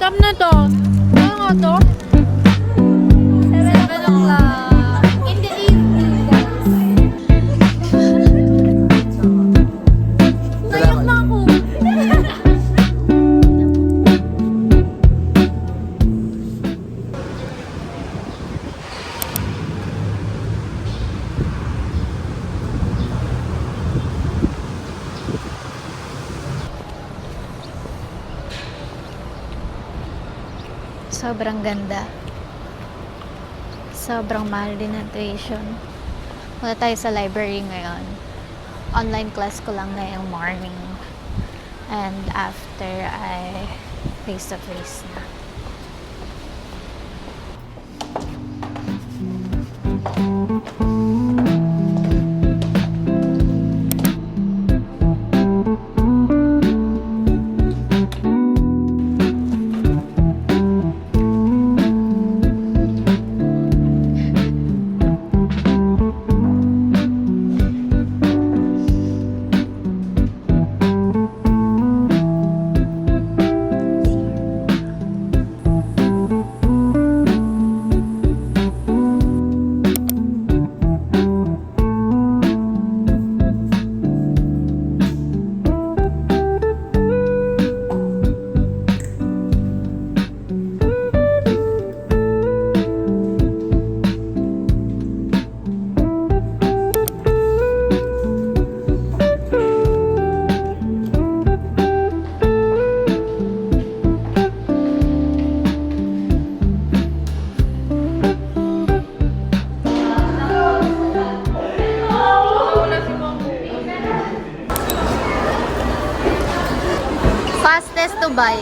Stop na to. Ano nga to? 7 o'clock. In the evening, guys. Nayak na ako. Sobrang ganda. Sobrang mahal din ang tuition. Wala tayo sa library ngayon. Online class ko lang ngayong morning. And after ay face-to-face na. Fastest to buy.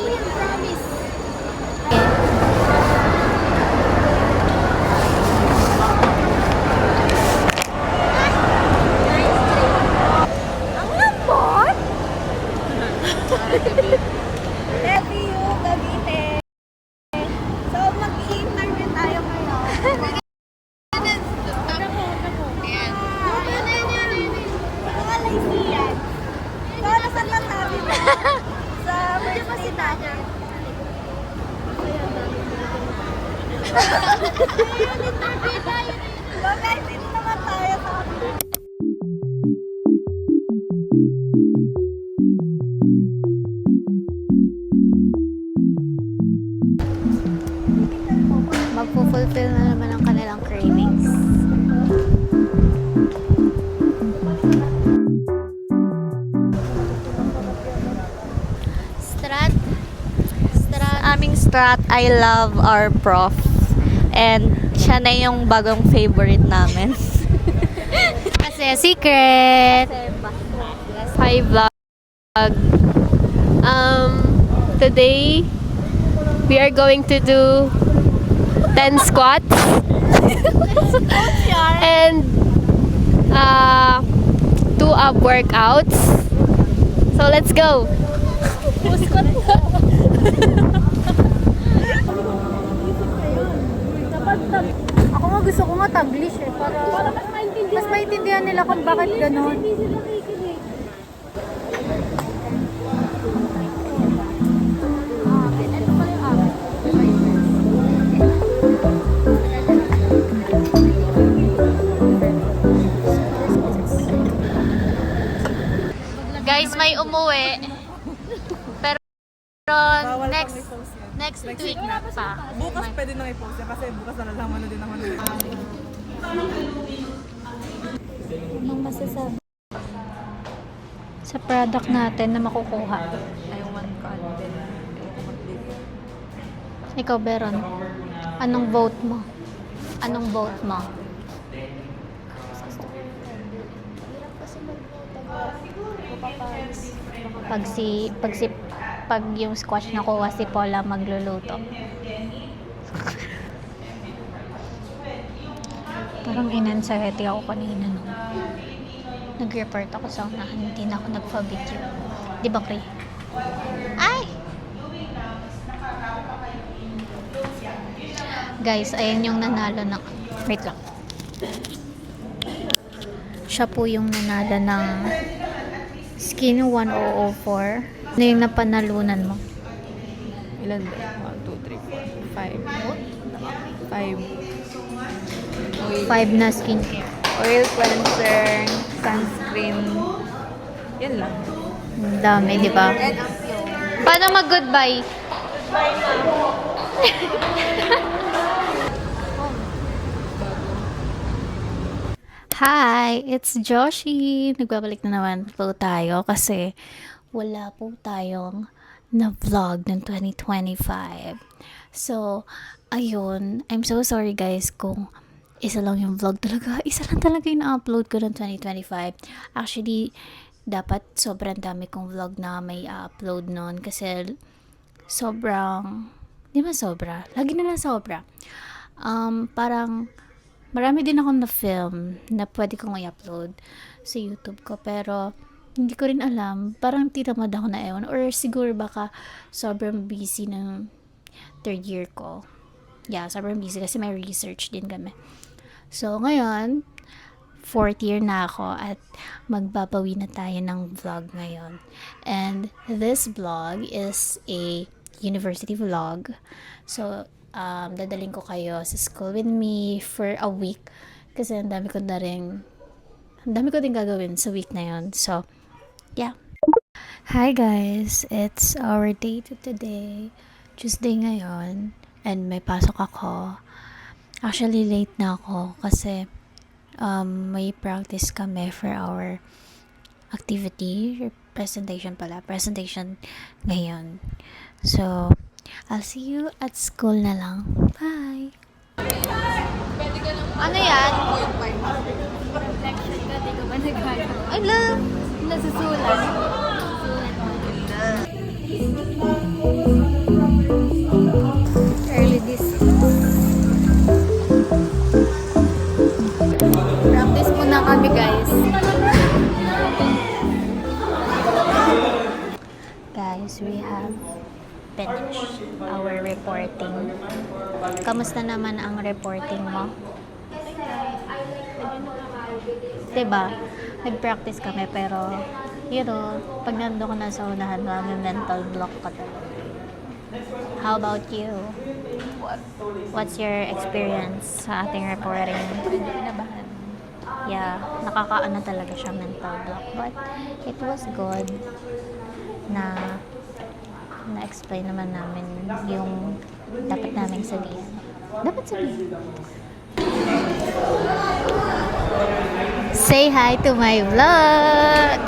Ang lambot! Review, Cavite. So, mag-interview tayo ngayon. Mga laysiyan. So, nasan lang sabi mo? Sa birthday natin. Mag-interview naman tayo sa Magpo-fulfill na naman ang kanilang cravings. Strat. aming strat, I love our prof. And siya na yung bagong favorite namin. Kasi secret. Hi vlog. Today we are going to do 10 squats and 2 ab workouts. So let's go. Ako nga gusto ko nga taglish eh. Para mas maintindihan nila kung bakit ganon. Guys, may umuwi. Pero next week na pa. Bukas pwede nang i-post yan kasi bukas nalalaman na din naman nila. Anong masasabi sa product natin na makukuha? Ikaw, Beron. Anong vote mo? Anong vote mo? Pag yung squash nakuha si Paula magluluto. Parang in-anxiety ako kanina no. Nag-report ako sa unahan, hindi na ako nagpa-video. Di ba, Kri? Ay! Guys, ayan yung nanalo ng... Wait lang. Siya po yung nanalo ng Skin 1004. Ano yung napanalunan mo? Ilan ba? 1, 2, 3, 4, 5. 5. 5 na skincare. Oil cleanser, sunscreen. Yan lang. Ang dami, di ba? Paano mag-goodbye? Hi, it's Joshi. Nagbabalik na naman po tayo kasi wala po tayong na-vlog ng 2025. So, ayun. I'm so sorry guys kung isa lang yung vlog talaga. Isa lang talaga yung na-upload ko ng 2025. Actually, dapat sobrang dami kong vlog na may upload noon kasi sobrang, di ba sobra? Lagi na lang sobra. Parang marami din akong na-film na pwede kong i-upload sa YouTube ko pero hindi ko rin alam. Parang tinamad ako na ewan or siguro baka sobrang busy ng third year ko. Yeah, sobrang busy kasi may research din kami. So, ngayon, fourth year na ako at magbabawi na tayo ng vlog ngayon. And this vlog is a university vlog. So, dadaling ko kayo sa school with me for a week kasi ang dami ko din gagawin sa week na yon. So, yeah. Hi guys, it's our day to today. Tuesday ngayon and may pasok ako. Actually, late na ako kasi may practice kami for our activity, presentation ngayon. So, I'll see you at school na lang. Bye! Ano yan? Ay, love! Nasusulat. Early this. Practice muna kami, guys. Guys, we have finished our reporting. Kamusta naman ang reporting mo? Diba? Nag-practice kami pero you know, pag nandun ka na sa unahan, may mental block ka talaga. How about you? What's your experience sa ating reporting? Kinabahan. Yeah, nakakaano talaga siya, mental block. But it was good na na-explain naman namin yung dapat naming sabihin. Dapat sabihin. Say hi to my vlog!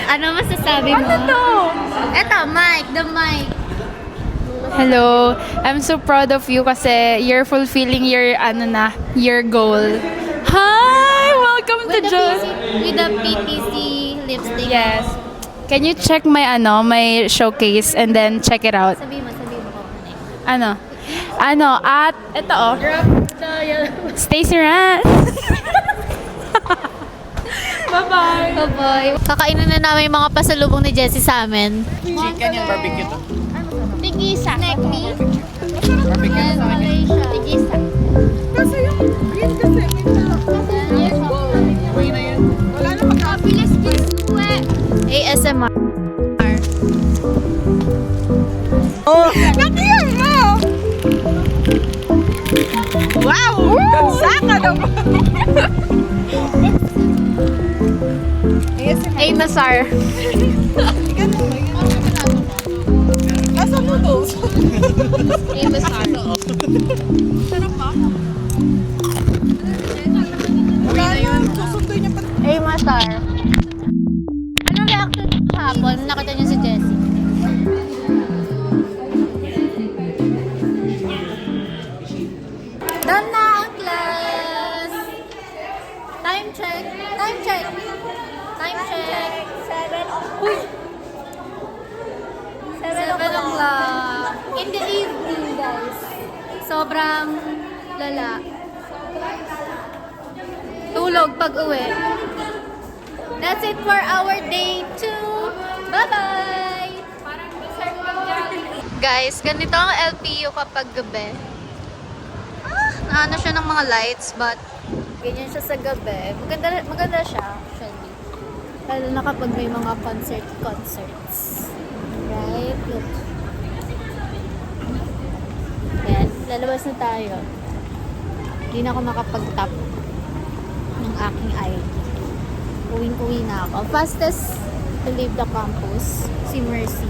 Ano masasabi mo? Ano to? Eto, mic. The mic. Hello, I'm so proud of you kasi you're fulfilling your your goal. Hi, welcome to Josh. With the PPC lipstick. Yes. Can you check my my showcase and then check it out? Sabi mo kung ano yun. At ito oh. Stacy Ran. Bye-bye. Bye-bye. Kakainin na namin yung mga pasalubong ni Jessie sa amin. Chicken yung barbecue to. Tigisa. Snacky. Barbecue sa akin. Tigisa. Kasi yung green kasi, Uwi na yun. wala na Pabilis kisuwe. ASMR. Oh! Nakiyan mo! Wow! Dansa ka naman! Ay, Nasar. Nasa noodles. Ay, Nasar. Sarap ba? Wala na. Susunduin niya pa. Ay, Masar. Anong reaction hapon? Nakita niyo si Jessie. Done na ang class! Time check! Time check! Time check! 7 o'clock. In the evening, guys. Sobrang lala. Tulog pag uwi. That's it for our day 2. Bye-bye! Guys, ganito ang LPU kapag gabi. Naano siya ng mga lights, but ganyan siya sa gabi. Maganda siya, actually. Lalo na kapag may mga concerts. Right? Look. Ayan, lalabas na tayo. Hindi na ako makapag-tap ng aking ID. Uwing-uwi na ako. Fastest to leave the campus, si Mercy.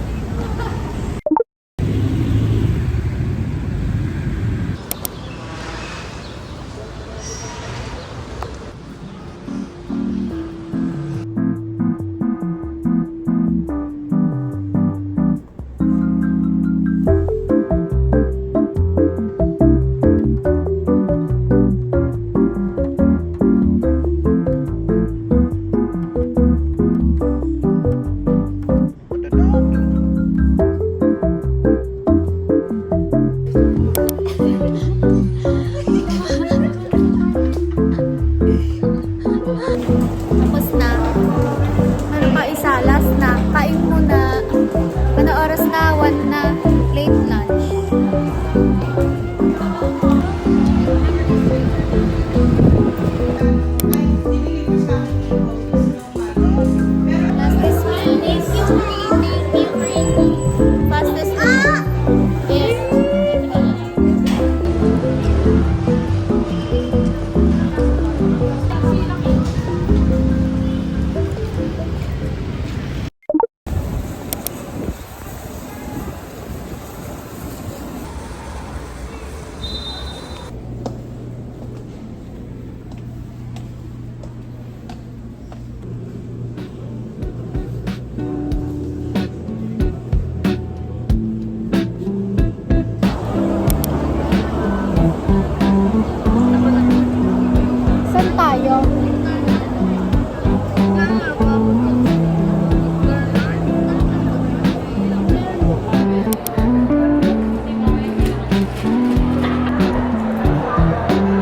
Tapos na. Ano pa isa? Last na. Kain muna. Ano oras na? 1 na. Late lunch. Fastest meal. Fastest meal. Saan tayo?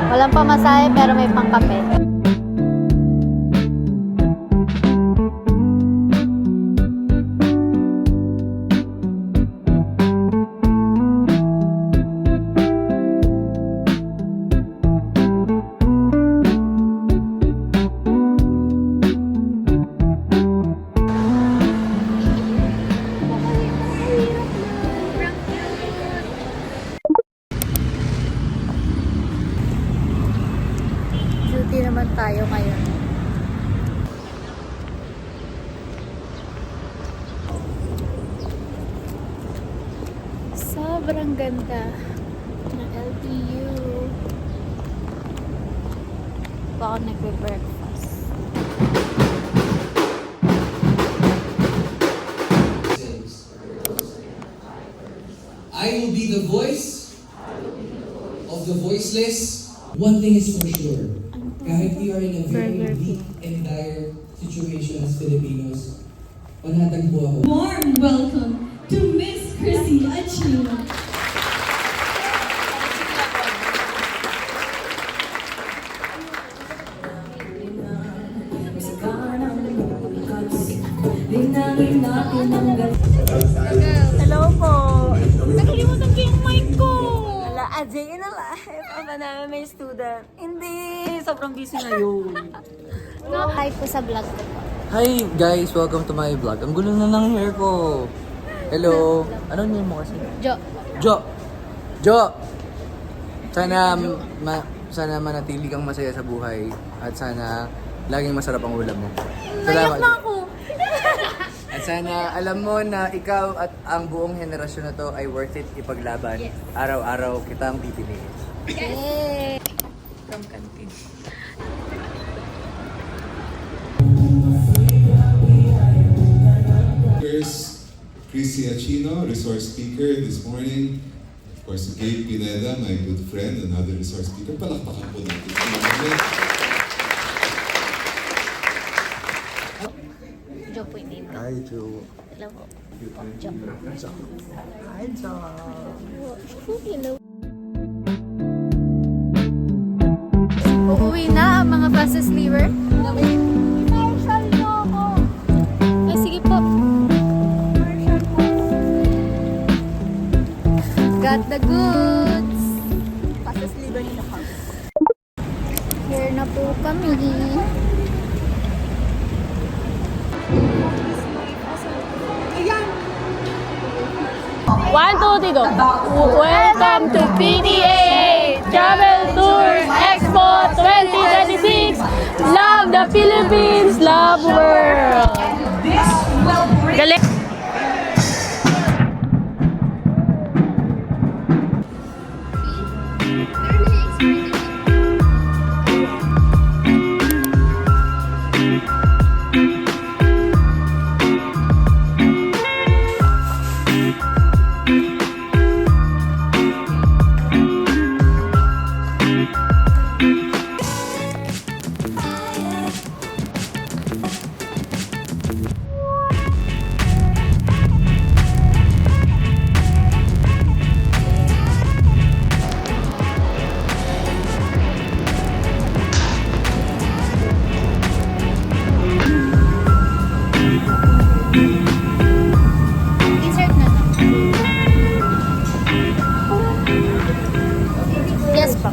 Walang pamasahe pero may pangkape. Duty naman tayo ngayon. Sobrang ganda ng LTU. Baka nagbe-breakfast. I will be the voice of the voiceless. One thing is for sure, kahit we are in a very deep and dire situation as Filipinos, panatag po ako. Warm welcome to Miss Chrissy Achino. Hello po! Nakalimutan ko yung mic ko! Wala, a day in a life of an MMA student. Hindi! Sobrang busy ngayon. Hi po sa vlog ko. Hi guys, welcome to my vlog. Ang gulo na ng hair ko. Hello. Ano name mo kasi? Jo. Jo. Sana manatili kang masaya sa buhay at sana laging masarap ang ulam mo. Salamat. Ako! At sana alam mo na ikaw at ang buong henerasyon na to ay worth it ipaglaban. Araw-araw kitang pipiliin. Yay! From canteen. Chrissy Achino, resource speaker this morning. Of course, Gabe Pineda, my good friend, another resource speaker. Palakpakan po natin. Jo po yung name. Hi, Jo. Hello po. Jo. Hi, Jo. Hello. Uuwi na ang mga fastest leaver. Marshall nyo ako. Ay, sige po. Got the goods. Fastest liver nila ka. Here na po kami. 1, 2, 3, go. Welcome to PDA Travel Tours Expo 2026. Love the Philippines, love world. Galing. Insert na lang. Yes po.